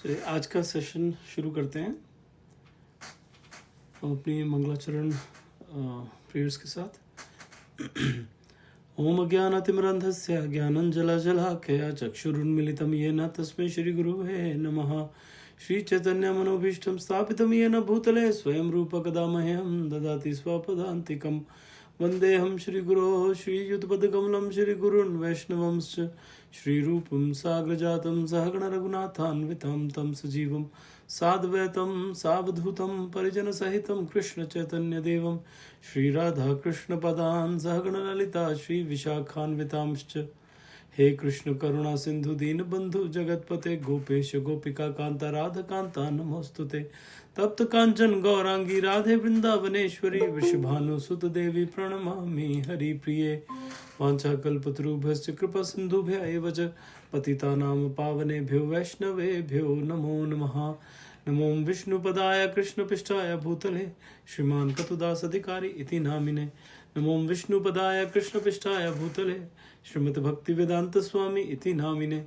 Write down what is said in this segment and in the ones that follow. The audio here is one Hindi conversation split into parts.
चलिए आज का सेशन शुरू करते हैं हम अपनी मंगलाचरण प्रेयर्स के साथ। ओम अज्ञानतिमिरन्धस्य ज्ञानञ्जलशलाकया चक्षुरुन्मिलितं येन तस्मै श्रीगुरुवे नमः। श्रीचैतन्यमनोभीष्टं स्थापितं येन भूतले स्वयं रूपकदा मह्यं ददाति स्वपदान्तिकं। वन्देऽहं श्रीगुरोः श्रीयुतपदकमलं श्रीगुरुन् वैष्णवंश्च श्रीरूपं साग्रजातं सहगणरघुनाथान्वितं तं सजीवं साद्वैतं सावधूतं परिजनसहितं कृष्णचैतन्यदेवं श्रीराधाकृष्णपदान् सहगणललिता श्रीविशाखान्वितांश्च। हे कृष्ण करुणा सिंधु दीनबंधु जगतपते गोपेश गोपिका कांता राधकांता नमोस्तुते। तप्त कांचन गौरांगी राधे वृंदावनेश्वरी वृषभानु सुत देवी प्रणमामि हरिप्रिये। वाञ्छाकल्पतरुभ्यश्च कृपा सिन्धुभ्य एव च पतितानां पावनेभ्यो वैष्णवेभ्यो नमो नमः। नमो विष्णुपदाय कृष्णपिष्ठाय भूतले श्रीमान् कतुदास अधिकारी इति नामिने। नमो विष्णुपदाय कृष्णपिष्ठाय भूतले श्रीमद्भक्तिवेदांत स्वामी इति नामिने।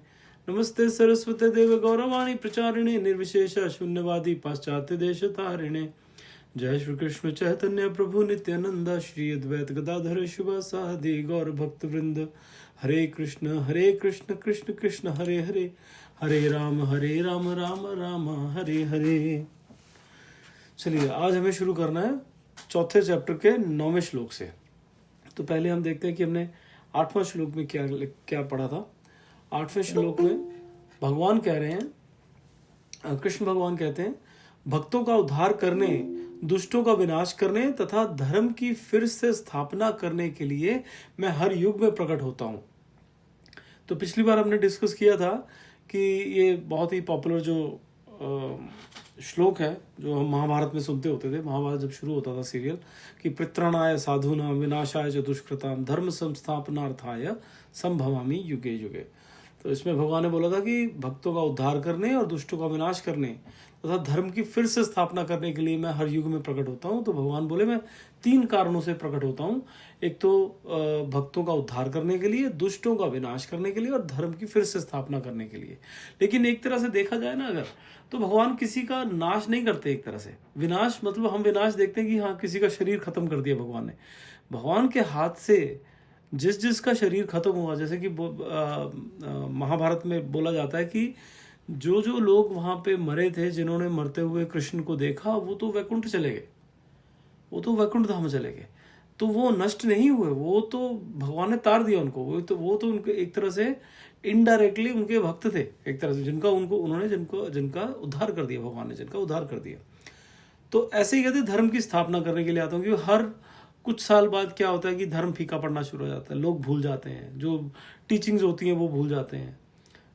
नमस्ते सरस्वते देव गौरवाणी प्रचारिणे निर्विशेष शून्यवादी पाश्चात्य देश तारिणे। जय श्री कृष्ण चैतन्य प्रभु नित्यानंद श्री अद्वैत गदाधर शिवासादि गौर भक्त वृंद। हरे कृष्ण कृष्ण कृष्ण हरे हरे, हरे राम राम राम हरे हरे। चलिए आज हमें शुरू करना है चौथे चैप्टर के 9वें श्लोक से। तो पहले हम देखते हैं कि हमने 8वां श्लोक में क्या पढ़ा था। 8वें श्लोक में भगवान कह रहे हैं, कृष्ण भगवान कहते हैं, भक्तों का उद्धार करने, दुष्टों का विनाश करने तथा धर्म की फिर से स्थापना करने के लिए मैं हर युग में प्रकट होता हूँ। तो पिछली बार हमने डिस्कस किया था कि ये बहुत ही पॉपुलर जो श्लोक है जो हम महाभारत में सुनते होते थे। महाभारत जब शुरू होता था सीरियल, कि पितृणाय साधूनां विनाशाय च दुष्कृतां धर्म संस्थापनार्थाय संभवामि युगे युगे। तो इसमें भगवान ने बोला था कि भक्तों का उद्धार करने और दुष्टों का विनाश करने तथा धर्म की फिर से स्थापना करने के लिए मैं हर युग में प्रकट होता हूँ। तो भगवान बोले मैं 3 कारणों से प्रकट होता हूँ। एक तो भक्तों का उद्धार करने के लिए, दुष्टों का विनाश करने के लिए और धर्म की फिर से स्थापना करने के लिए। लेकिन एक तरह से देखा जाए ना अगर, तो भगवान किसी का नाश नहीं करते। एक तरह से विनाश मतलब हम विनाश देखते हैं कि हाँ किसी का शरीर खत्म कर दिया भगवान ने। भगवान के हाथ से जिसका शरीर खत्म हुआ, जैसे कि महाभारत में बोला जाता है कि जो लोग वहां पे मरे थे, जिन्होंने मरते हुए कृष्ण को देखा, वो तो वैकुंठ चले गए, वो तो वैकुंठ धाम चले गए। तो वो नष्ट नहीं हुए, वो तो भगवान ने तार दिया उनको। वो तो उनके एक तरह से इनडायरेक्टली उनके भक्त थे एक तरह से, जिनका उद्धार कर दिया भगवान ने, जिनका उद्धार कर दिया। तो ऐसे ही कहते धर्म की स्थापना करने के लिए आता हूँ, क्योंकि हर कुछ साल बाद क्या होता है कि धर्म फीका पड़ना शुरू हो जाता है, लोग भूल जाते हैं, जो टीचिंग्स होती हैं वो भूल जाते हैं।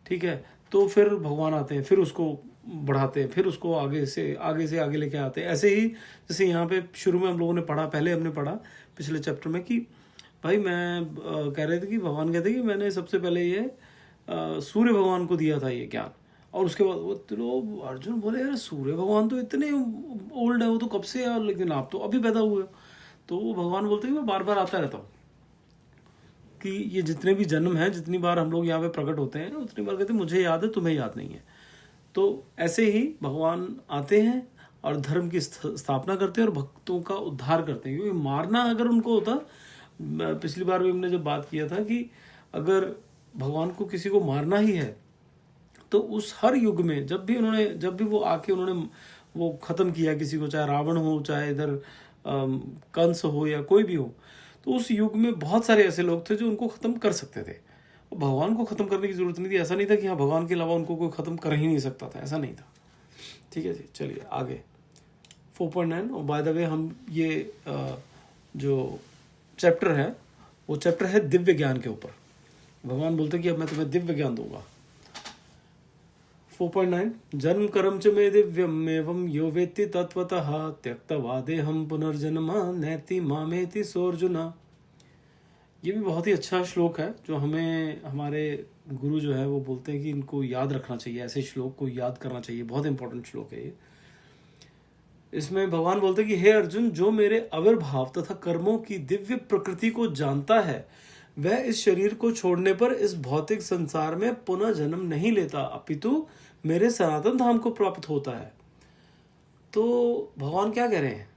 ठीक है, तो फिर भगवान आते हैं, फिर उसको बढ़ाते हैं, फिर उसको आगे से आगे लेके आते हैं। ऐसे ही जैसे यहाँ पे शुरू में हम लोगों ने पढ़ा, पहले हमने पढ़ा पिछले चैप्टर में कि भाई मैं कह रहे थे कि भगवान कहते कि मैंने सबसे पहले ये सूर्य भगवान को दिया था ये ज्ञान। और उसके बाद वो अर्जुन बोले यार सूर्य भगवान तो इतने ओल्ड है, वो तो कब से यार, लेकिन आप तो अभी पैदा हुए हो। तो वो भगवान बोलते हैं मैं बार बार आता रहता हूँ कि ये जितने भी जन्म हैं, जितनी बार हम लोग यहाँ पे प्रकट होते हैं, उतनी बार कहते हैं मुझे याद है, तुम्हें याद नहीं है। तो ऐसे ही भगवान आते हैं और धर्म की स्थापना करते हैं और भक्तों का उद्धार करते हैं। क्योंकि मारना अगर उनको होता, पिछली बार भी हमने जब बात किया था कि अगर भगवान को किसी को मारना ही है तो उस हर युग में जब भी वो आके उन्होंने वो खत्म किया किसी को, चाहे रावण हो, चाहे इधर कंस हो या कोई भी हो, तो उस युग में बहुत सारे ऐसे लोग थे जो उनको खत्म कर सकते थे। भगवान को खत्म करने की जरूरत नहीं थी। ऐसा नहीं था कि हाँ भगवान के अलावा उनको कोई खत्म कर ही नहीं सकता था, ऐसा नहीं था। ठीक है जी, चलिए आगे 4.9। और बाय द वे हम ये जो चैप्टर है वो चैप्टर है दिव्य ज्ञान के ऊपर। भगवान बोलते कि अब मैं तुम्हें दिव्य ज्ञान दूंगा। 4.9 जन्म कर्म च मे दिव्यम एवं यो वेत्ति तत्वतः त्यक्तवादेहम पुनर्जन्म नैति मामेति सोर्जुना। ये भी बहुत ही अच्छा श्लोक है जो हमें हमारे गुरु जो है वो बोलते हैं कि इनको याद रखना चाहिए, ऐसे श्लोक को याद करना चाहिए। बहुत इंपॉर्टेंट श्लोक है ये। इसमें भगवान बोलते हैं कि हे अर्जुन, जो मेरे आविर्भाव तथा कर्मों की दिव्य प्रकृति को जानता है वह इस शरीर को छोड़ने पर इस भौतिक संसार में पुनः जन्म नहीं लेता, अपितु मेरे सनातन धाम को प्राप्त होता है। तो भगवान क्या कह रहे हैं?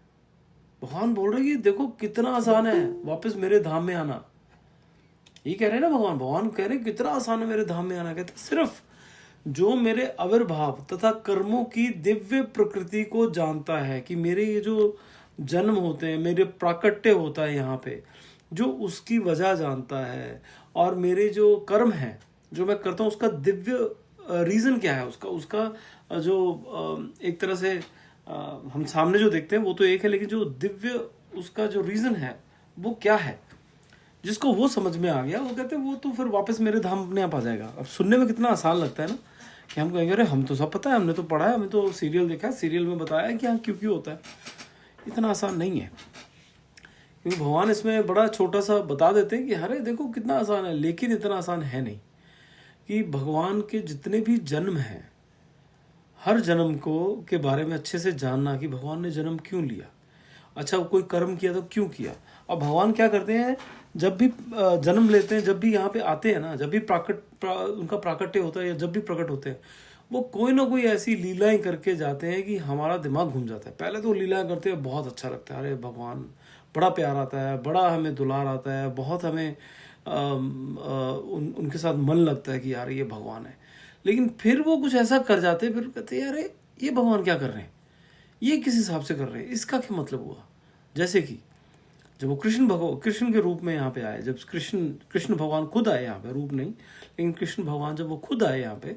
भगवान बोल रहे हैं कि देखो कितना आसान है वापस मेरे धाम में आना। ये कह रहे हैं ना भगवान कह रहे हैं कितना आसान है मेरे धाम में आना। कहते सिर्फ जो मेरे आविर्भाव तथा कर्मों की दिव्य प्रकृति को जानता है, कि मेरे ये जो जन्म होते हैं, मेरे प्राकट्य होता है यहाँ पे, जो उसकी वजह जानता है, और मेरे जो कर्म हैं जो मैं करता हूँ उसका दिव्य रीज़न क्या है, उसका जो एक तरह से हम सामने जो देखते हैं वो तो एक है, लेकिन जो दिव्य उसका जो रीज़न है वो क्या है, जिसको वो समझ में आ गया, वो कहते हैं वो तो फिर वापस मेरे धाम अपने आप आ जाएगा। अब सुनने में कितना आसान लगता है ना, कि हम कहेंगे अरे हम तो सब पता है, हमने तो पढ़ा है, हमें तो सीरियल देखा है, सीरियल में बताया है कि हाँ क्यों क्यों होता है। इतना आसान नहीं है, क्योंकि भगवान इसमें बड़ा छोटा सा बता देते हैं कि अरे देखो कितना आसान है, लेकिन इतना आसान है नहीं। कि भगवान के जितने भी जन्म हैं, हर जन्म को के बारे में अच्छे से जानना, कि भगवान ने जन्म क्यों लिया, अच्छा कोई कर्म किया तो क्यों किया। अब भगवान क्या करते हैं, जब भी जन्म लेते हैं, जब भी यहाँ पे आते हैं ना, जब भी उनका प्राकट्य होता है या जब भी प्रकट होते हैं, वो कोई ना कोई ऐसी लीलाएं करके जाते हैं कि हमारा दिमाग घूम जाता है। पहले तो लीलाएं करते हैं, बहुत अच्छा लगता है, अरे भगवान बड़ा प्यार आता है, बड़ा हमें दुलार आता है, बहुत हमें उनके साथ मन लगता है कि यार ये भगवान है। लेकिन फिर वो कुछ ऐसा कर जाते हैं, फिर कहते हैं अरे ये भगवान क्या कर रहे हैं, ये किस हिसाब से कर रहे हैं, इसका क्या मतलब हुआ। जैसे कि जब वो कृष्ण के रूप में यहाँ पे आए, जब कृष्ण भगवान खुद आए यहाँ पे, रूप नहीं लेकिन कृष्ण भगवान जब वो खुद आए यहाँ पे,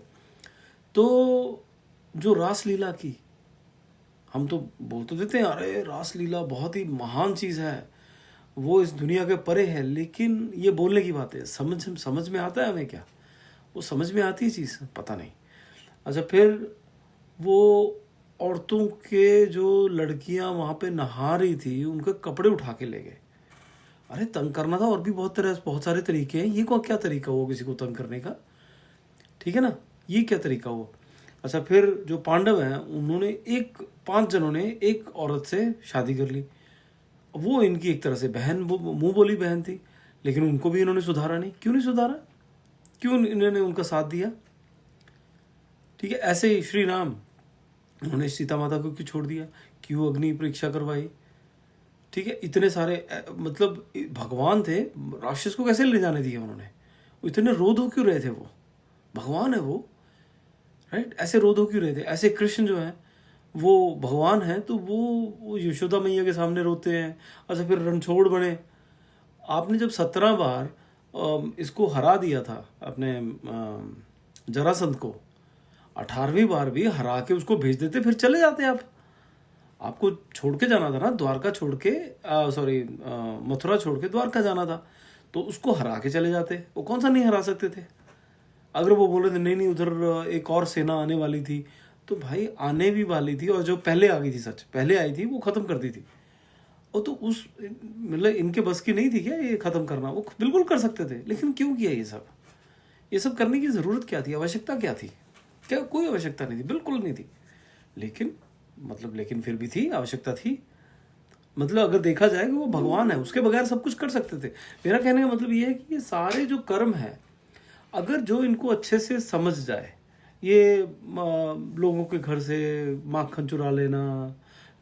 तो जो रासलीला की, हम तो बोल तो देते हैं अरे रासलीला बहुत ही महान चीज़ है, वो इस दुनिया के परे है, लेकिन ये बोलने की बात है, समझ में आता है हमें क्या, वो समझ में आती है चीज़, पता नहीं। अच्छा फिर वो औरतों के जो लड़कियां वहाँ पे नहा रही थी, उनके कपड़े उठा के ले गए। अरे तंग करना था, और भी बहुत सारे तरीके हैं, ये क्या तरीका हुआ किसी को तंग करने का, ठीक है ना, ये क्या तरीका हुआ। अच्छा फिर जो पांडव हैं उन्होंने 5 जनों ने एक औरत से शादी कर ली, वो इनकी एक तरह से बहन, वो मुंह बोली बहन थी, लेकिन उनको भी इन्होंने सुधारा नहीं। क्यों नहीं सुधारा, क्यों इन्होंने उनका साथ दिया। ठीक है, ऐसे ही श्री राम, उन्होंने सीता माता को क्यों छोड़ दिया, क्यों अग्नि परीक्षा करवाई। ठीक है, इतने सारे मतलब भगवान थे, राक्षस को कैसे ले जाने दिया उन्होंने, इतने रोध हो क्यों रहे थे, वो भगवान है वो, राइट, ऐसे रोध हो क्यों रहे थे। ऐसे कृष्ण जो है वो भगवान है, तो वो यशोदा मैया के सामने रोते हैं। अच्छा फिर रणछोड़ बने, आपने जब 17 बार इसको हरा दिया था अपने जरासंध को, 18वीं बार भी हरा के उसको भेज देते, फिर चले जाते आप। आपको छोड़ के जाना था ना, द्वारका छोड़ के मथुरा छोड़ के द्वारका जाना था, तो उसको हरा के चले जाते। वो कौन सा नहीं हरा सकते थे। अगर वो बोले थे नहीं उधर एक और सेना आने वाली थी, तो भाई आने भी वाली थी, और जो पहले आ गई थी, सच पहले आई थी, वो ख़त्म कर दी थी। और तो उस मतलब इनके बस की नहीं थी क्या ये ख़त्म करना, वो बिल्कुल कर सकते थे, लेकिन क्यों किया ये सब करने की ज़रूरत क्या थी, आवश्यकता क्या थी, क्या कोई आवश्यकता नहीं थी, बिल्कुल नहीं थी। लेकिन फिर भी थी, आवश्यकता थी। मतलब अगर देखा जाए कि वो भगवान है, उसके बगैर सब कुछ कर सकते थे। मेरा कहने का मतलब ये है कि ये सारे जो कर्म है, अगर जो इनको अच्छे से समझ जाए, ये लोगों के घर से माखन चुरा लेना,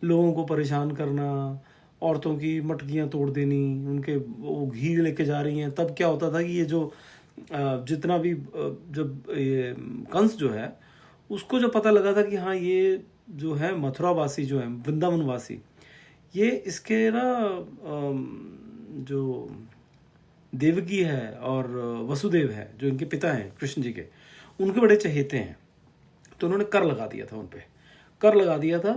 लोगों को परेशान करना, औरतों की मटकियां तोड़ देनी, उनके वो घी लेके जा रही हैं। तब क्या होता था कि ये जो जितना भी जब ये कंस जो है, उसको जो पता लगा था कि हाँ ये जो है मथुरावासी जो है, वृंदावनवासी, ये इसके ना जो देवकी है और वसुदेव है, जो इनके पिता हैं कृष्ण जी के, उनके बड़े चहेते हैं। तो उन्होंने कर लगा दिया था, उन पे कर लगा दिया था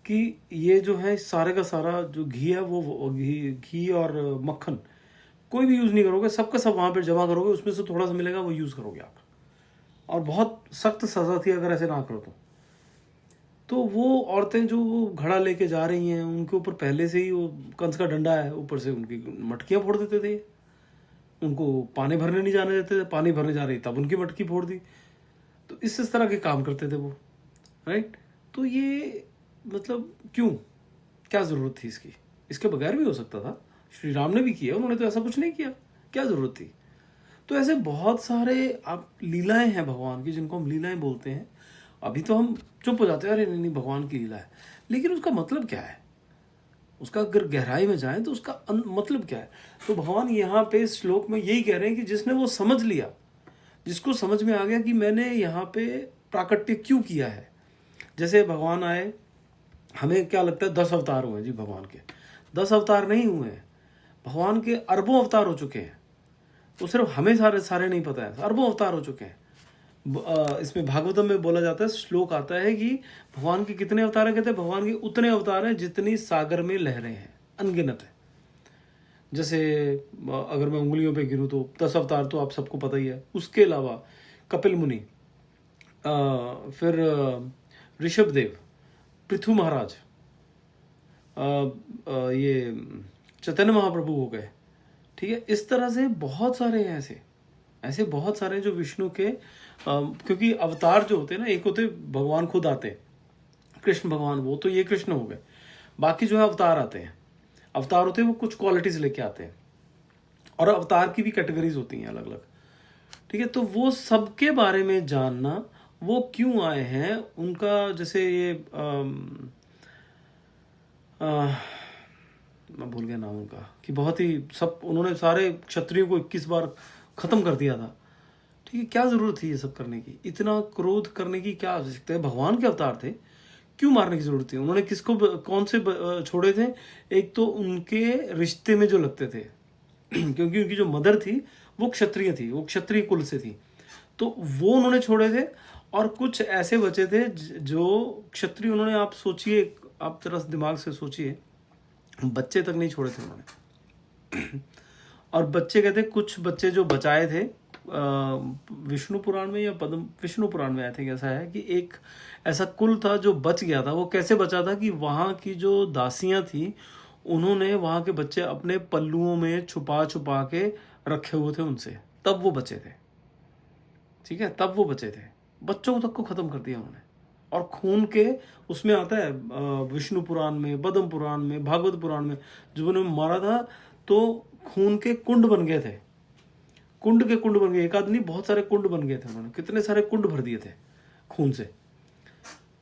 कि ये जो है सारे का सारा जो घी है, वो घी और मक्खन कोई भी यूज़ नहीं करोगे, सबका सब वहाँ पे जमा करोगे, उसमें से थोड़ा सा मिलेगा वो यूज़ करोगे आप। और बहुत सख्त सज़ा थी अगर ऐसे ना करो तो वो औरतें जो वो घड़ा लेके जा रही हैं, उनके ऊपर पहले से ही वो कंस का डंडा है, ऊपर से उनकी मटकियाँ फोड़ देते थे, उनको पानी भरने नहीं जाने देते थे, पानी भरने जा रही तब उनकी मटकी फोड़ दी। तो इस तरह के काम करते थे वो, राइट। तो ये मतलब क्यों, क्या ज़रूरत थी इसकी, इसके बगैर भी हो सकता था, श्री राम ने भी किया, उन्होंने तो ऐसा कुछ नहीं किया, क्या ज़रूरत थी। तो ऐसे बहुत सारे आप लीलाएं हैं भगवान की, जिनको हम लीलाएं बोलते हैं, अभी तो हम चुप हो जाते हैं, अरे नहीं नहीं भगवान की लीला है, लेकिन उसका मतलब क्या है, उसका अगर गहराई में जाएं तो उसका मतलब क्या है। तो भगवान यहाँ पे इस श्लोक में यही कह रहे हैं कि जिसने वो समझ लिया, जिसको समझ में आ गया कि मैंने यहाँ पे प्राकट्य क्यों किया है। जैसे भगवान आए, हमें क्या लगता है 10 अवतार हुए जी भगवान के, 10 अवतार नहीं हुए हैं, भगवान के अरबों अवतार हो चुके हैं। तो सिर्फ हमें सारे नहीं पता है, अरबों अवतार हो चुके हैं। इसमें भागवतम में बोला जाता है, श्लोक आता है कि भगवान के कितने अवतार है, कहते हैं भगवान के उतने अवतार हैं जितनी सागर में लहरें हैं, अनगिनत है। जैसे अगर मैं उंगलियों पे गिरूं तो 10 अवतार तो आप सबको पता ही है। उसके अलावा कपिल मुनि, फिर ऋषभ देव, पृथु महाराज, ये चैतन्य महाप्रभु हो गए, ठीक है। इस तरह से बहुत सारे हैं, ऐसे बहुत सारे जो विष्णु के, क्योंकि अवतार जो होते हैं ना, एक होते भगवान खुद आते हैं, कृष्ण भगवान, वो तो ये कृष्ण हो गए। बाकी जो है अवतार आते हैं, अवतार होते हैं वो कुछ क्वालिटीज लेके आते हैं, और अवतार की भी कैटेगरीज होती हैं अलग अलग, ठीक है। तो वो सबके बारे में जानना, वो क्यों आए हैं, उनका जैसे ये मैं भूल गया नाम उनका, कि बहुत ही सब उन्होंने सारे क्षत्रियों को 21 बार खत्म कर दिया था, ठीक है। क्या जरूरत थी ये सब करने की, इतना क्रोध करने की क्या आवश्यकता है, भगवान के अवतार थे, क्यों मारने की जरूरत थी। उन्होंने किसको कौन से छोड़े थे, एक तो उनके रिश्ते में जो लगते थे क्योंकि उनकी जो मदर थी वो क्षत्रिय थी, वो क्षत्रिय कुल से थी, तो वो उन्होंने छोड़े थे। और कुछ ऐसे बचे थे जो क्षत्रिय, उन्होंने, आप सोचिए, आप जरा दिमाग से सोचिए, बच्चे तक नहीं छोड़े थे उन्होंने और बच्चे कहते, कुछ बच्चे जो बचाए थे, विष्णु पुराण में या पद्म विष्णु पुराण में आए थे, कैसा है कि एक ऐसा कुल था जो बच गया था। वो कैसे बचा था कि वहाँ की जो दासियां थी, उन्होंने वहाँ के बच्चे अपने पल्लुओं में छुपा छुपा के रखे हुए थे उनसे, तब वो बचे थे, ठीक है, तब वो बचे थे। बच्चों तक को खत्म कर दिया उन्होंने। और खून के उसमें आता है विष्णु पुराण में, पद्म पुराण में, भागवत पुराण में, जब उन्होंने मारा था तो खून के कुंड बन गए थे, कुंड के कुंड बन गए, एक आदमी बहुत सारे कुंड बन गए थे, उन्होंने कितने सारे कुंड भर दिए थे खून से,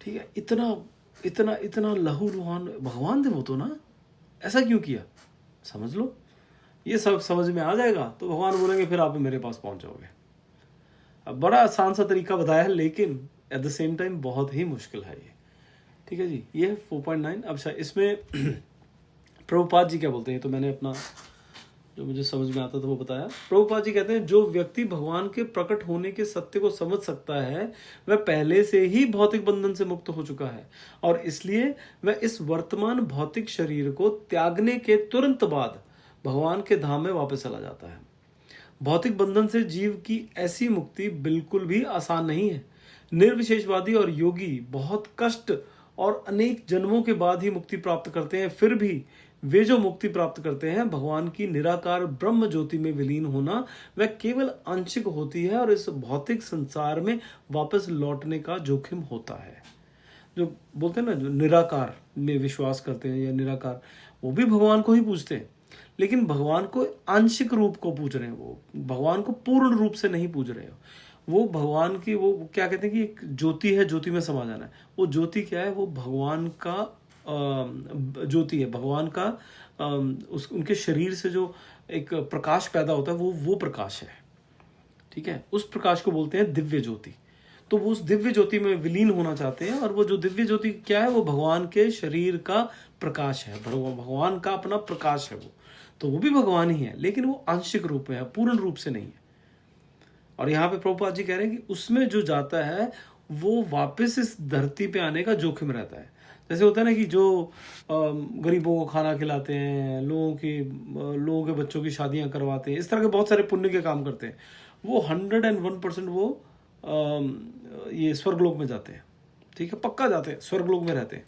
ठीक है। इतना इतना इतना लहू लुहान भगवान थे वो तो ना, ऐसा क्यों किया, समझ लो। ये सब समझ में आ जाएगा तो भगवान बोलेंगे फिर आप मेरे पास पहुंच जाओगे। अब बड़ा आसान सा तरीका बताया है, लेकिन एट द सेम टाइम बहुत ही मुश्किल है ये, ठीक है जी। ये है 4.9। अब इसमें प्रभुपाद जी क्या बोलते हैं, तो मैंने अपना जो मुझे समझ में आता था वो बताया। प्रभुपाद जी कहते हैं, जो व्यक्ति भगवान के प्रकट होने के सत्य को समझ सकता है वह पहले से ही भौतिक बंधन से मुक्त हो चुका है, और इसलिए वह इस वर्तमान भौतिक शरीर को त्यागने के तुरंत बाद भगवान के धाम में वापस चला जाता है। भौतिक बंधन से जीव की ऐसी मुक्ति बिल्कुल भी आसान नहीं है। निर्विशेषवादी और योगी बहुत कष्ट और अनेक जन्मों के बाद ही मुक्ति प्राप्त करते हैं। फिर भी वे जो मुक्ति प्राप्त करते हैं, भगवान की निराकार ब्रह्म ज्योति में विलीन होना, वह केवल आंशिक होती है और इस भौतिक संसार में वापस लौटने का जोखिम होता है। जो बोलते हैं ना, जो निराकार में विश्वास करते हैं या निराकार, वो भी भगवान को ही पूजते हैं, लेकिन भगवान को आंशिक रूप को पूज रहे हैं, वो भगवान को पूर्ण रूप से नहीं पूज रहे हो। वो भगवान की, वो क्या कहते हैं कि एक ज्योति है, ज्योति में समा जाना है। वो ज्योति क्या है, वो भगवान का ज्योति है, भगवान का उनके शरीर से जो एक प्रकाश पैदा होता है, वो प्रकाश है, ठीक है। उस प्रकाश को बोलते हैं दिव्य ज्योति। तो वो उस दिव्य ज्योति में विलीन होना चाहते हैं, और वो जो दिव्य ज्योति क्या है, वो भगवान के शरीर का प्रकाश है, भगवान का अपना प्रकाश है वो। तो वो भी भगवान ही है, लेकिन वो आंशिक रूप में है, पूर्ण रूप से नहीं है। और यहाँ पे प्रभुपाद जी कह रहे हैं कि उसमें जो जाता है वो वापस इस धरती पे आने का जोखिम रहता है। जैसे होता है ना कि जो गरीबों को खाना खिलाते हैं, लोगों के बच्चों की शादियां करवाते हैं, इस तरह के बहुत सारे पुण्य के काम करते हैं, वो 101% वो ये स्वर्गलोक में जाते हैं, ठीक है, पक्का जाते हैं, स्वर्गलोक में रहते हैं।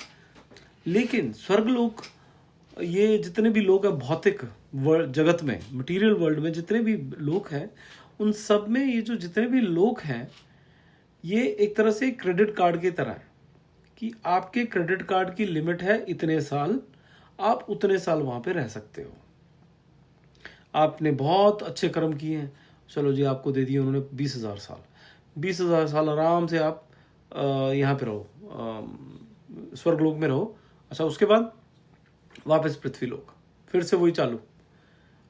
लेकिन स्वर्गलोक, ये जितने भी लोग हैं भौतिक जगत में, मटेरियल वर्ल्ड में जितने भी लोग हैं, उन सब में ये जो जितने भी लोग हैं, ये एक तरह से क्रेडिट कार्ड की तरह है कि आपके क्रेडिट कार्ड की लिमिट है इतने साल, आप उतने साल वहां पे रह सकते हो। आपने बहुत अच्छे कर्म किए हैं, चलो जी आपको दे दिए उन्होंने 20,000 साल, 20,000 साल आराम से आप यहाँ पे रहो, स्वर्गलोक में रहो। अच्छा, उसके बाद वापस पृथ्वी लोक, फिर से वही चालू,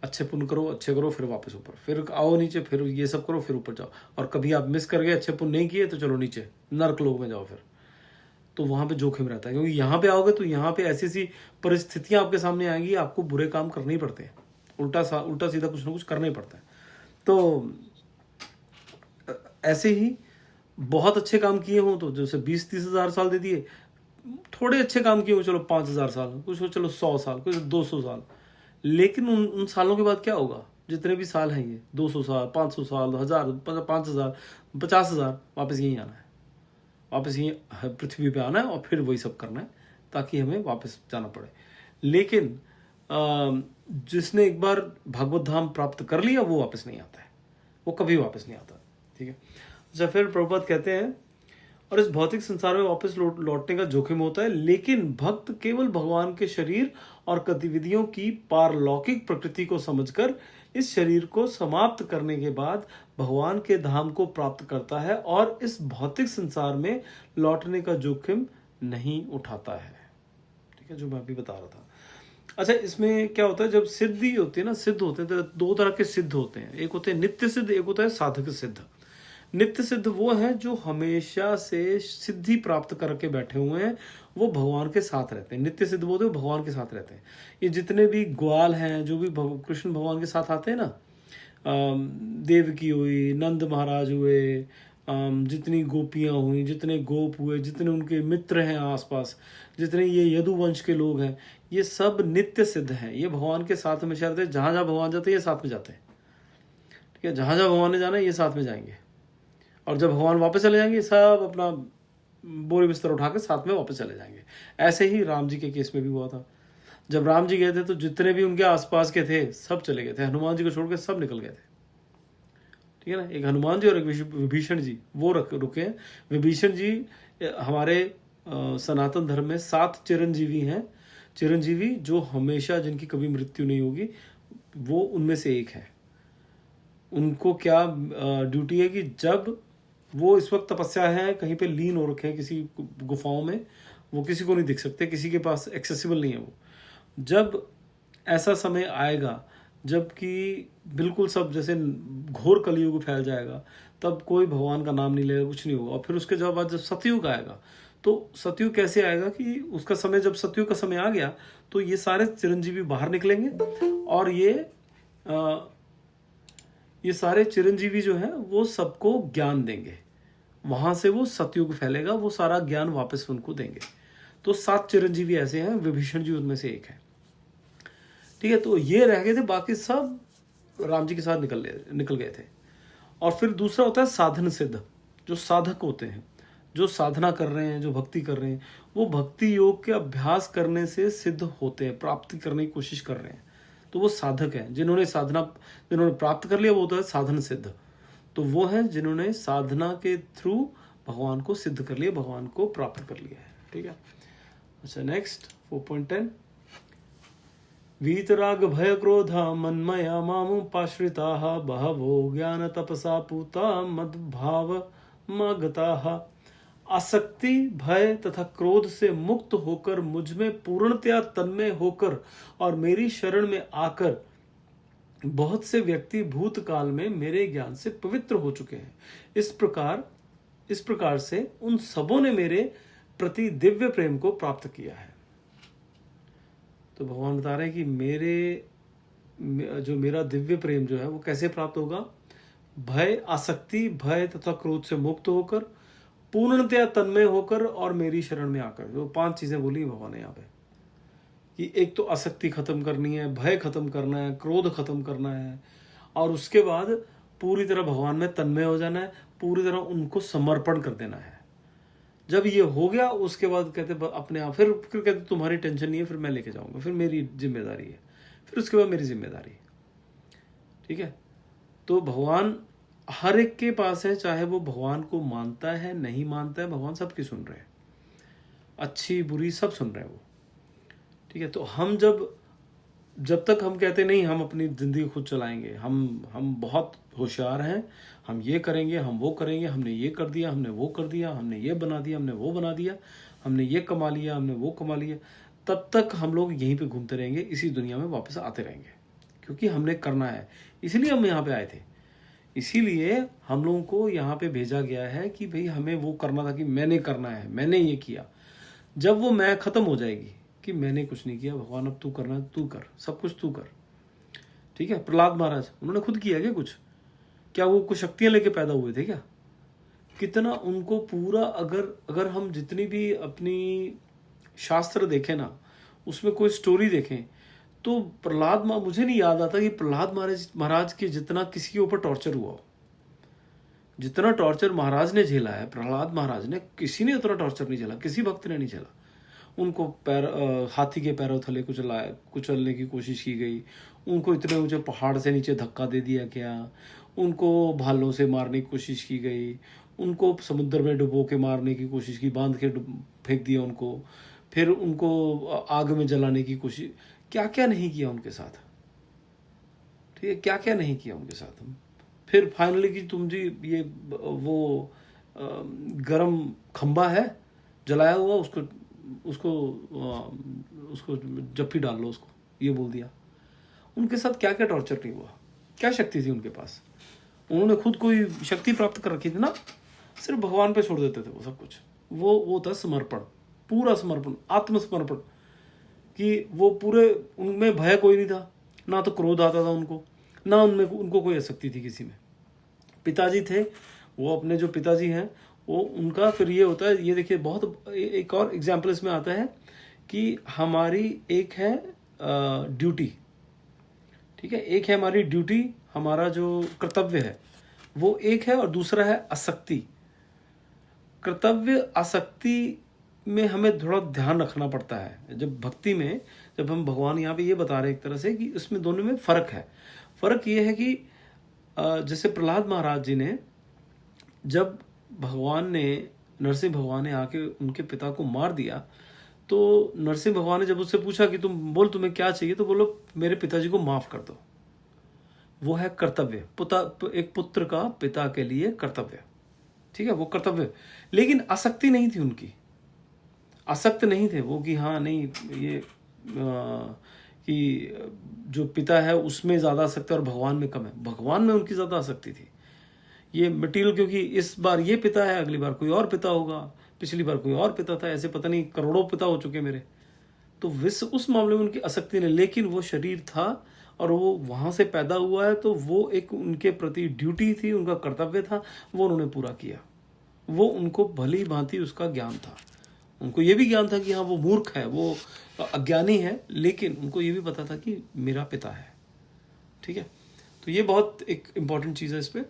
अच्छे पुण्य करो, अच्छे करो, फिर वापस ऊपर, फिर आओ नीचे, फिर ये सब करो, फिर ऊपर जाओ। और कभी आप मिस कर गए, अच्छे पुण्य नहीं किए, तो चलो नीचे नर्क लोक में जाओ फिर। तो वहां पे जोखिम रहता है, क्योंकि यहाँ पे आओगे तो यहाँ पे ऐसी ऐसी परिस्थितियां आपके सामने आएंगी, आपको बुरे काम करने ही पड़ते हैं, उल्टा सीधा कुछ ना कुछ करना ही पड़ता है। तो ऐसे ही बहुत अच्छे काम किए हों तो जैसे 20-30 हज़ार साल दे दिए, थोड़े अच्छे काम किए हो चलो 5,000 साल, कुछ हो चलो 100 साल, कुछ 200 साल। लेकिन उन सालों के बाद क्या होगा, जितने भी साल हैं ये 200 साल, 500 साल, 1000, 5,000, 50,000, वापस यहीं आना है, वापस यहीं पृथ्वी पे आना है और फिर वही सब करना है, ताकि हमें वापस जाना पड़े। लेकिन जिसने एक बार भागवत धाम प्राप्त कर लिया वो वापस नहीं आता है, वो कभी वापस नहीं आता। ठीक है। अच्छा, फिर प्रभुपाद कहते हैं, और इस भौतिक संसार में वापस लौटने का जोखिम होता है, लेकिन भक्त केवल भगवान के शरीर और गतिविधियों की पारलौकिक प्रकृति को समझकर इस शरीर को समाप्त करने के बाद भगवान के धाम को प्राप्त करता है और इस भौतिक संसार में लौटने का जोखिम नहीं उठाता है। ठीक है, जो मैं अभी बता रहा था। अच्छा, इसमें क्या होता है, जब सिद्धि होती है ना, सिद्ध होते हैं तो दो तरह के सिद्ध होते हैं, एक होते हैं नित्य सिद्ध, एक होता है साधक सिद्ध। नित्य सिद्ध वो हैं जो हमेशा से सिद्धि प्राप्त करके बैठे हुए हैं, वो भगवान के साथ रहते हैं। नित्य सिद्ध वो भगवान के साथ रहते हैं। ये जितने भी ग्वाल हैं, जो भी कृष्ण भगवान के साथ आते हैं ना, देवकी हुई, नंद महाराज हुए, जितनी गोपियां हुई, जितने गोप हुए, जितने उनके मित्र हैं आसपास, जितने ये यदुवंश के लोग हैं, ये सब नित्य सिद्ध हैं। ये भगवान के साथ हमेशा रहते हैं। जहाँ जहाँ भगवान जाते हैं ये साथ में जाते हैं। ठीक है, जहाँ जहाँ भगवान ने जाना है ये साथ में जाएंगे, और जब भगवान वापस चले जाएंगे सब अपना बोरी बिस्तर उठा के साथ में वापस चले जाएंगे। ऐसे ही राम जी के केस में भी हुआ था। जब राम जी गए थे तो जितने भी उनके आसपास के थे सब चले गए थे, हनुमान जी को छोड़ के सब निकल गए थे। ठीक है ना, एक हनुमान जी और एक विभीषण जी वो रुके हैं। विभीषण जी हमारे सनातन धर्म में 7 चिरंजीवी हैं। चिरंजीवी जो हमेशा, जिनकी कभी मृत्यु नहीं होगी, वो उनमें से एक है। उनको क्या ड्यूटी है कि जब वो इस वक्त तपस्या है, कहीं पे लीन हो रखे हैं किसी गुफाओं में, वो किसी को नहीं दिख सकते, किसी के पास एक्सेसिबल नहीं है वो। जब ऐसा समय आएगा जबकि बिल्कुल सब जैसे घोर कलयुग फैल जाएगा, तब कोई भगवान का नाम नहीं लेगा, कुछ नहीं होगा। और फिर उसके बाद जब सतयुग आएगा, तो सतयुग कैसे आएगा कि उसका समय, जब सतयुग का समय आ गया तो ये सारे चिरंजीवी बाहर निकलेंगे और ये सारे चिरंजीवी जो हैं वो सबको ज्ञान देंगे। वहां से वो सतयुग फैलेगा, वो सारा ज्ञान वापस उनको देंगे। तो 7 चिरंजीवी ऐसे हैं, विभीषण जी उनमें से एक है। ठीक है, तो ये रह गए थे, बाकी सब राम जी के साथ निकल गए थे। और फिर दूसरा होता है साधन सिद्ध, जो साधक होते हैं, जो साधना कर रहे हैं, जो भक्ति कर रहे हैं, वो भक्ति योग के अभ्यास करने से सिद्ध होते हैं, प्राप्ति करने की कोशिश कर रहे हैं, तो वो साधक हैं। जिन्होंने प्राप्त कर लिया वो होता है साधन सिद्ध। तो वो हैं जिन्होंने साधना के थ्रू भगवान को सिद्ध कर लिया, भगवान को प्राप्त कर लिया है। ठीक है। अच्छा, नेक्स्ट 4.10, वीतराग भय क्रोधा मन्मया मामुपाश्रिताः बहवो ज्ञान तपसा पूता मद्भाव मगताः। आसक्ति, भय तथा क्रोध से मुक्त होकर मुझ में पूर्णतया तन्मय होकर और मेरी शरण में आकर बहुत से व्यक्ति भूतकाल में मेरे ज्ञान से पवित्र हो चुके हैं। इस प्रकार से उन सबों ने मेरे प्रति दिव्य प्रेम को प्राप्त किया है। तो भगवान बता रहे हैं कि मेरा दिव्य प्रेम जो है वो कैसे प्राप्त होगा। भय, आसक्ति, भय तथा क्रोध से मुक्त होकर, पूर्णतया तन्मय होकर और मेरी शरण में आकर। जो 5 चीजें बोली भगवान ने यहाँ पे, कि एक तो आसक्ति खत्म करनी है, भय खत्म करना है, क्रोध खत्म करना है, और उसके बाद पूरी तरह भगवान में तन्मय हो जाना है, पूरी तरह उनको समर्पण कर देना है। जब ये हो गया उसके बाद कहते अपने आप फिर कहते तुम्हारी टेंशन नहीं है, फिर मैं लेके जाऊंगा, फिर मेरी जिम्मेदारी है, फिर उसके बाद मेरी जिम्मेदारी है। ठीक है। तो भगवान हर एक के पास है, चाहे वो भगवान को मानता है नहीं मानता है, भगवान सबकी सुन रहे हैं, अच्छी बुरी सब सुन रहे हैं वो। ठीक है। तो हम जब जब तक हम कहते नहीं हम अपनी ज़िंदगी खुद चलाएंगे, हम बहुत होशियार हैं, हम ये करेंगे, हम वो करेंगे, हमने ये कर दिया, हमने वो कर दिया, हमने ये बना दिया, हमने वो बना दिया, हमने ये कमा लिया, हमने वो कमा लिया, तब तक हम लोग यहीं पे घूमते रहेंगे, इसी दुनिया में वापस आते रहेंगे, क्योंकि हमने करना है। इसीलिए हम यहाँ पे आए थे, इसीलिए हम लोगों को यहाँ पे भेजा गया है कि भाई हमें वो करना था कि मैंने करना है, मैंने ये किया। जब वो मैं ख़त्म हो जाएगी कि मैंने कुछ नहीं किया, भगवान अब तू करना है, तू कर, सब कुछ तू कर, ठीक है। प्रहलाद महाराज उन्होंने खुद किया क्या कुछ? क्या वो कुछ शक्तियाँ लेके पैदा हुए थे क्या? कितना उनको पूरा, अगर हम जितनी भी अपनी शास्त्र देखें ना, उसमें कोई स्टोरी देखें, तो मुझे नहीं याद आता कि प्रहलाद महाराज के जितना किसी के ऊपर टॉर्चर हुआ हो। जितना टॉर्चर महाराज ने झेला है, प्रहलाद महाराज ने, किसी ने उतना टॉर्चर नहीं झेला, किसी भक्त ने नहीं झेला। उनको हाथी के पैरों थले कुचलने की कोशिश की गई, उनको इतने ऊंचे पहाड़ से नीचे धक्का दे दिया गया, उनको भालों से मारने की कोशिश की गई, उनको समुद्र में डुबो के मारने की कोशिश की, बांध के फेंक दिया उनको, फिर उनको आग में जलाने की कोशिश, क्या क्या नहीं किया उनके साथ, ठीक है, क्या क्या नहीं किया उनके साथ। फिर फाइनली कि तुम जी ये वो गरम खंबा है जलाया हुआ, उसको उसको उसको जप्पी डाल लो उसको, ये बोल दिया। उनके साथ क्या क्या टॉर्चर नहीं हुआ, क्या शक्ति थी उनके पास? उन्होंने खुद कोई शक्ति प्राप्त कर रखी थी ना, सिर्फ भगवान पे छोड़ देते थे वो सब कुछ। वो था समर्पण, पूरा समर्पण, आत्मसमर्पण, कि वो पूरे, उनमें भय कोई नहीं था, ना तो क्रोध आता था उनको, ना उनको कोई आसक्ति थी किसी में। पिताजी थे वो, अपने जो पिताजी हैं वो, उनका फिर ये होता है, ये देखिए बहुत एक और एग्जाम्पल इसमें आता है कि हमारी एक है ड्यूटी, ठीक है, एक है हमारी ड्यूटी, हमारा जो कर्तव्य है वो एक है, और दूसरा है आसक्ति। कर्तव्य आसक्ति में हमें थोड़ा ध्यान रखना पड़ता है। जब भक्ति में, जब हम भगवान यहाँ पे ये बता रहे हैं एक तरह से कि इसमें दोनों में फ़र्क है। फ़र्क ये है कि जैसे प्रहलाद महाराज जी ने, जब नरसिंह भगवान ने आके उनके पिता को मार दिया, तो नरसिंह भगवान ने जब उससे पूछा कि तुम बोल तुम्हें क्या चाहिए, तो बोलो मेरे पिताजी को माफ़ कर दो। वो है कर्तव्य, एक पुत्र का पिता के लिए कर्तव्य, ठीक है, वो कर्तव्य। लेकिन आसक्ति नहीं थी उनकी, आसक्त नहीं थे वो कि हाँ नहीं ये कि जो पिता है उसमें ज़्यादा आसक्ति और भगवान में कम है। भगवान में उनकी ज़्यादा आसक्ति थी। ये मटीरियल, क्योंकि इस बार ये पिता है, अगली बार कोई और पिता होगा, पिछली बार कोई और पिता था, ऐसे पता नहीं करोड़ों पिता हो चुके मेरे। तो उस मामले में उनकी आसक्ति नहीं, लेकिन वो शरीर था और वो वहाँ से पैदा हुआ है, तो वो एक उनके प्रति ड्यूटी थी, उनका कर्तव्य था, वो उन्होंने पूरा किया। वो उनको भली भांति उसका ज्ञान था। उनको ये भी ज्ञान था कि हाँ वो मूर्ख है, वो अज्ञानी है, लेकिन उनको ये भी पता था कि मेरा पिता है, ठीक है। तो ये बहुत एक इम्पॉर्टेंट चीज़ है इसमें।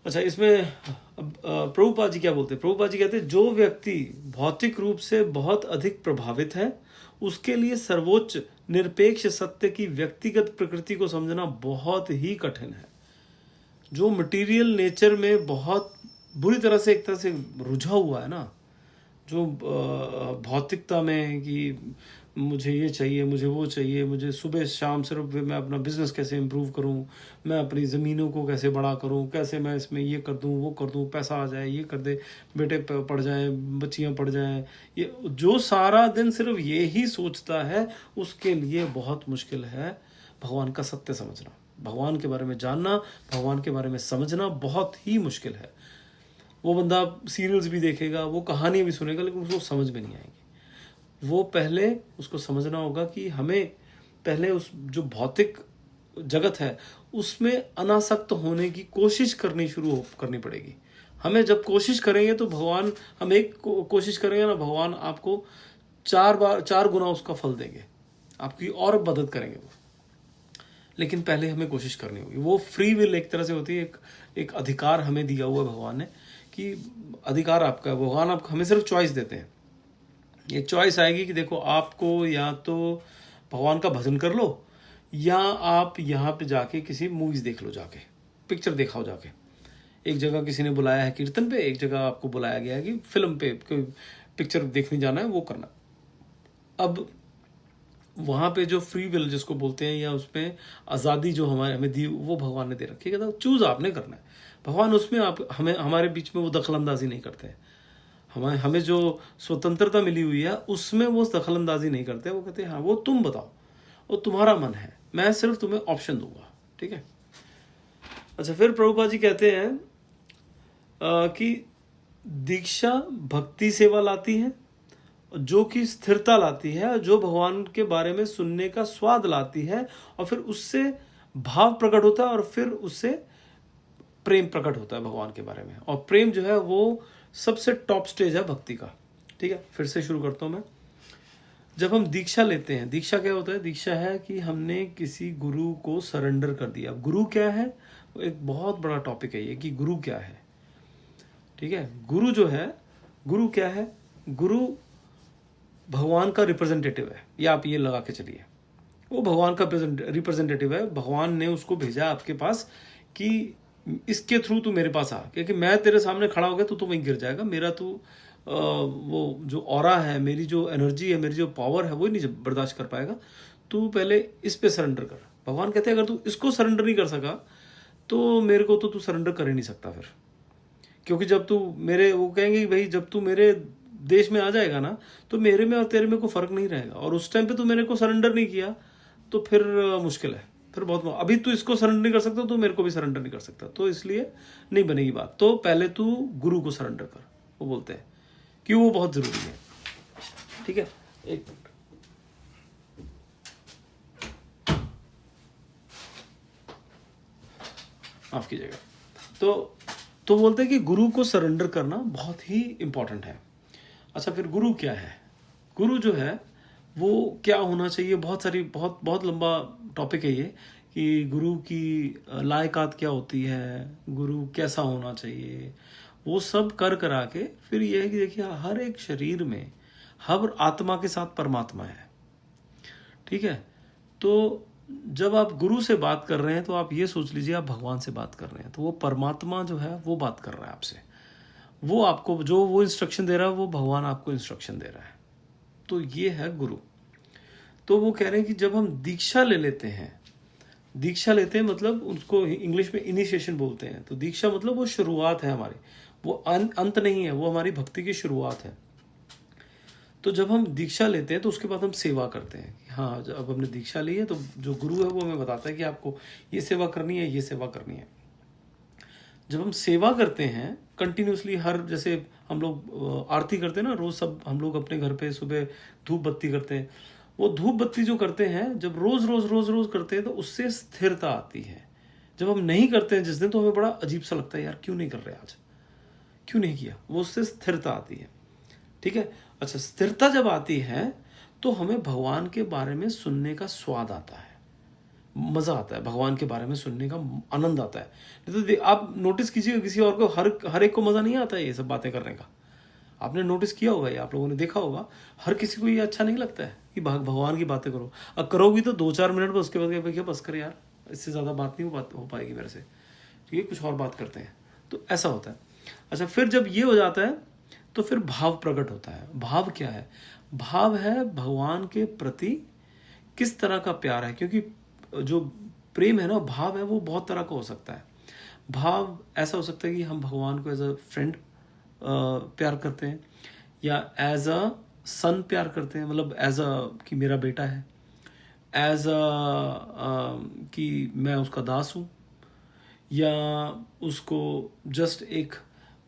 अच्छा, इसमें प्रभुपाद जी क्या बोलते हैं? प्रभुपाद जी कहते हैं जो व्यक्ति भौतिक रूप से बहुत अधिक प्रभावित है, उसके लिए सर्वोच्च निरपेक्ष सत्य की व्यक्तिगत प्रकृति को समझना बहुत ही कठिन है। जो मटेरियल नेचर में बहुत बुरी तरह से, एक तरह से रुझा हुआ है ना, जो भौतिकता में कि मुझे ये चाहिए, मुझे वो चाहिए, मुझे सुबह शाम सिर्फ मैं अपना बिजनेस कैसे इम्प्रूव करूं, मैं अपनी ज़मीनों को कैसे बड़ा करूं, कैसे मैं इसमें ये कर दूं, वो कर दूं, पैसा आ जाए, ये कर दे, बेटे पढ़ जाएं, बच्चियां पढ़ जाएं, ये जो सारा दिन सिर्फ ये ही सोचता है, उसके लिए बहुत मुश्किल है भगवान का सत्य समझना, भगवान के बारे में जानना, भगवान के बारे में समझना बहुत ही मुश्किल है। वो बंदा सीरियल्स भी देखेगा, वो कहानी भी सुनेगा, लेकिन उसको समझ में नहीं आएगी। वो पहले उसको समझना होगा कि हमें पहले उस जो भौतिक जगत है उसमें अनासक्त होने की कोशिश करनी पड़ेगी। हमें जब कोशिश करेंगे तो भगवान, हम एक कोशिश करेंगे ना, भगवान आपको 4 गुना उसका फल देंगे, आपकी और मदद करेंगे वो। लेकिन पहले हमें कोशिश करनी होगी। वो फ्री विल एक तरह से होती है, एक अधिकार हमें दिया हुआ है भगवान ने, कि अधिकार आपका है। भगवान आपको हमें सिर्फ चॉइस देते हैं। एक चॉइस आएगी कि देखो आपको या तो भगवान का भजन कर लो, या आप यहाँ पे जाके किसी मूवीज़ देख लो, जाके पिक्चर देखा हो जाके। एक जगह किसी ने बुलाया है कीर्तन पे, एक जगह आपको बुलाया गया है कि फिल्म पे कोई पिक्चर देखने जाना है, वो करना। अब वहाँ पे जो फ्री विल जिसको बोलते हैं, या उसमें आज़ादी जो हमें दी, वो भगवान ने दे रखी है। चूज़ आपने करना है। भगवान उसमें आप हमारे बीच में वो दखलंदाजी नहीं करते हैं। हमें जो स्वतंत्रता मिली हुई है उसमें वो दखलंदाजी नहीं करते। वो कहते हैं हाँ वो तुम बताओ, वो तुम्हारा मन है, मैं सिर्फ तुम्हें ऑप्शन दूंगा। ठीक है। अच्छा, फिर प्रभुपाद जी कहते हैं कि दीक्षा भक्ति सेवा लाती है, जो कि स्थिरता लाती है, जो भगवान के बारे में सुनने का स्वाद लाती है, और फिर उससे भाव प्रकट होता है, और फिर उससे प्रेम प्रकट होता है भगवान के बारे में। और प्रेम जो है वो सबसे टॉप स्टेज है भक्ति का। ठीक है, फिर से शुरू करता हूं मैं। जब हम दीक्षा लेते हैं, दीक्षा क्या होता है? दीक्षा है कि हमने किसी गुरु को सरेंडर कर दिया। अब गुरु क्या है? एक बहुत बड़ा टॉपिक है ये कि गुरु क्या है। ठीक है, गुरु जो है, गुरु क्या है? गुरु भगवान का रिप्रेजेंटेटिव है, या आप ये लगा के चलिए, वो भगवान का रिप्रेजेंटेटिव है। भगवान ने उसको भेजा आपके पास कि इसके थ्रू तू मेरे पास आ, क्योंकि मैं तेरे सामने खड़ा हो गया तो वहीं गिर जाएगा। मेरा तू वो जो ऑरा है, मेरी जो एनर्जी है, मेरी जो पावर है, वो नहीं बर्दाश्त कर पाएगा। तू पहले इस पे सरेंडर कर। भगवान कहते हैं अगर तू इसको सरेंडर नहीं कर सका तो मेरे को तो तू सरेंडर कर ही नहीं सकता फिर। क्योंकि जब तू मेरे, वो कहेंगे कि भाई जब तू मेरे देश में आ जाएगा ना, तो मेरे में और तेरे में कोई फर्क नहीं रहेगा। और उस टाइम पे तू मेरे को सरेंडर नहीं किया तो फिर मुश्किल है, फिर बहुत। अभी तू इसको सरेंडर नहीं कर सकता तो मेरे को भी सरेंडर नहीं कर सकता, तो इसलिए नहीं बनेगी बात। तो पहले तू गुरु को सरेंडर कर, वो बोलते हैं कि वो बहुत जरूरी है। ठीक है, एक मिनट। माफ कीजिएगा। तो बोलते हैं कि गुरु को सरेंडर करना बहुत ही इंपॉर्टेंट है। अच्छा, फिर गुरु क्या है? गुरु जो है वो क्या होना चाहिए? बहुत लंबा टॉपिक है ये कि गुरु की लायकात क्या होती है, गुरु कैसा होना चाहिए, वो सब कर करा के फिर ये है कि देखिए हर एक शरीर में हर आत्मा के साथ परमात्मा है। ठीक है, तो जब आप गुरु से बात कर रहे हैं तो आप ये सोच लीजिए आप भगवान से बात कर रहे हैं, तो वो परमात्मा जो है वो बात कर रहा है आपसे। वो आपको जो वो इंस्ट्रक्शन दे रहा है वो भगवान आपको इंस्ट्रक्शन दे रहा है। तो ये है गुरु। तो वो कह रहे हैं कि जब हम दीक्षा ले लेते हैं, दीक्षा लेते हैं मतलब उसको इंग्लिश में इनिशिएशन बोलते हैं। तो दीक्षा मतलब वो शुरुआत है हमारी, वो अंत नहीं है, वो हमारी भक्ति की शुरुआत है। तो जब हम दीक्षा लेते हैं तो उसके बाद हम सेवा करते हैं। हाँ, जब हमने दीक्षा ली है तो जो गुरु है वो हमें बताता है कि आपको ये सेवा करनी है, ये सेवा करनी है। जब हम सेवा करते हैं कंटिन्यूसली, हर जैसे हम लोग आरती करते हैं ना रोज, सब हम लोग अपने घर पे सुबह धूप बत्ती करते हैं। वो धूप बत्ती जो करते हैं जब रोज रोज रोज रोज करते हैं तो उससे स्थिरता आती है। जब हम नहीं करते हैं जिस दिन, तो हमें बड़ा अजीब सा लगता है, यार क्यों नहीं कर रहे आज, क्यों नहीं किया। वो उससे स्थिरता आती है। ठीक है। अच्छा, स्थिरता जब आती है तो हमें भगवान के बारे में सुनने का स्वाद आता है, मजा आता है, भगवान के बारे में सुनने का आनंद आता है। नहीं तो आप नोटिस कीजिएगा किसी और को, हर एक को मजा नहीं आता है ये सब बातें करने का। आपने नोटिस किया होगा, ये आप लोगों ने देखा होगा, हर किसी को ये अच्छा नहीं लगता है कि भगवान की बातें करो। अब करोगी तो 2-4 मिनट में, उसके बाद क्या बस कर यार, इससे ज़्यादा बात नहीं हो पाएगी मेरे से, ठीक है, कुछ और बात करते हैं। तो ऐसा होता है। अच्छा, फिर जब ये हो जाता है तो फिर भाव प्रकट होता है। भाव क्या है? भाव है भगवान के प्रति किस तरह का प्यार है। क्योंकि जो प्रेम है ना, भाव है, वो बहुत तरह का हो सकता है। भाव ऐसा हो सकता है कि हम भगवान को एज अ फ्रेंड प्यार करते हैं, या एज अ सन प्यार करते हैं, मतलब एज अ कि मेरा बेटा है, एज अ कि मैं उसका दास हूँ, या उसको जस्ट एक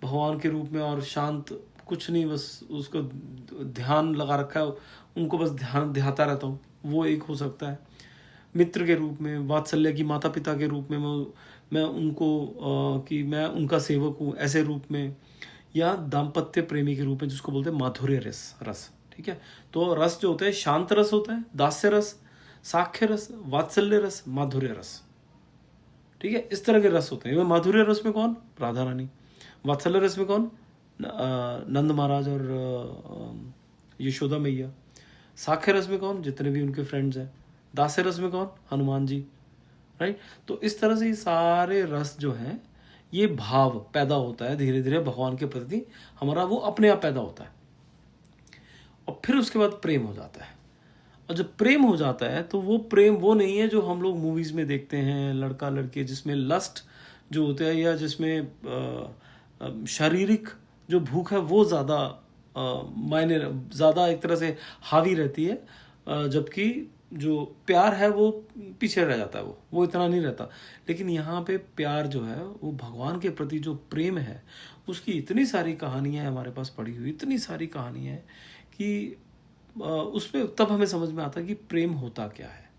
भगवान के रूप में और शांत, कुछ नहीं, बस उसको ध्यान लगा रखा है, उनको बस ध्यान दिखाता रहता हूँ, वो एक हो सकता है। मित्र के रूप में, वात्सल्य की माता पिता के रूप में मैं उनको कि मैं उनका सेवक हूँ, ऐसे रूप में, या दाम्पत्य प्रेमी के रूप में जिसको बोलते हैं माधुर्य रस। ठीक है। तो रस जो होता है, शांत रस होता है, दास्य रस, साख्य रस, वात्सल्य रस, माधुर्य रस। ठीक है, इस तरह के रस होते हैं। माधुर्य रस में कौन? राधा रानी। वात्सल्य रस में कौन? नंद महाराज और यशोदा मैया। साख्य रस में कौन? जितने भी उनके फ्रेंड्स हैं। दास्य रस में कौन? हनुमान जी। राइट। तो इस तरह से ये सारे रस जो हैं, ये भाव पैदा होता है धीरे धीरे भगवान के प्रति हमारा, वो अपने आप पैदा होता है, और फिर उसके बाद प्रेम हो जाता है। और जब प्रेम हो जाता है तो वो प्रेम वो नहीं है जो हम लोग मूवीज़ में देखते हैं, लड़का लड़की जिसमें लस्ट जो होता है, या जिसमें शारीरिक जो भूख है वो ज़्यादा मायने ज़्यादा एक तरह से हावी रहती है, जबकि जो प्यार है वो पीछे रह जाता है, वो इतना नहीं रहता। लेकिन यहाँ पे प्यार जो है वो भगवान के प्रति जो प्रेम है उसकी इतनी सारी कहानियाँ हैं हमारे पास पड़ी हुई, इतनी सारी कहानियाँ हैं कि उसमें तब हमें समझ में आता है कि प्रेम होता क्या है।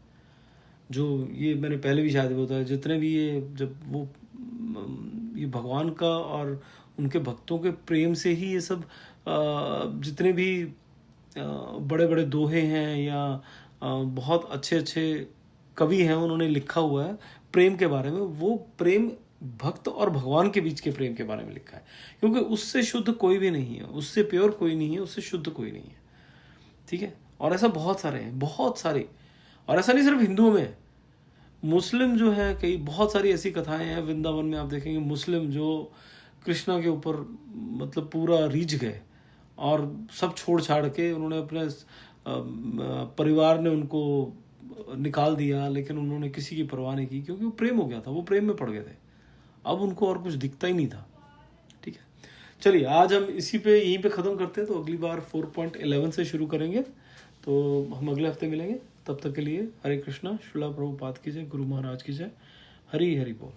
जो ये मैंने पहले भी शायद बताया, जितने भी ये जब वो ये भगवान का और उनके भक्तों के प्रेम से ही ये सब जितने भी बड़े बड़े दोहे हैं या बहुत अच्छे अच्छे कवि हैं उन्होंने लिखा हुआ है प्रेम के बारे में, वो प्रेम भक्त और भगवान के बीच के प्रेम के बारे में लिखा है, क्योंकि उससे शुद्ध कोई भी नहीं है, उससे प्योर कोई नहीं है, उससे शुद्ध कोई नहीं है। ठीक है, और ऐसा बहुत सारे हैं, बहुत सारे। और ऐसा नहीं सिर्फ हिंदुओं में, मुस्लिम जो है कई बहुत सारी ऐसी कथाएं हैं वृंदावन में, आप देखेंगे मुस्लिम जो कृष्णा के ऊपर मतलब पूरा रीझ गए और सब छोड़ छाड़ के उन्होंने अपने परिवार ने उनको निकाल दिया, लेकिन उन्होंने किसी की परवाह नहीं की क्योंकि वो प्रेम हो गया था, वो प्रेम में पड़ गए थे, अब उनको और कुछ दिखता ही नहीं था। ठीक है, चलिए आज हम इसी पे यहीं पे ख़त्म करते हैं, तो अगली बार 4.11 से शुरू करेंगे, तो हम अगले हफ्ते मिलेंगे। तब तक के लिए हरे कृष्णा, शुला प्रभुपाद की जय, गुरु महाराज की जय, हरि हरि बोल।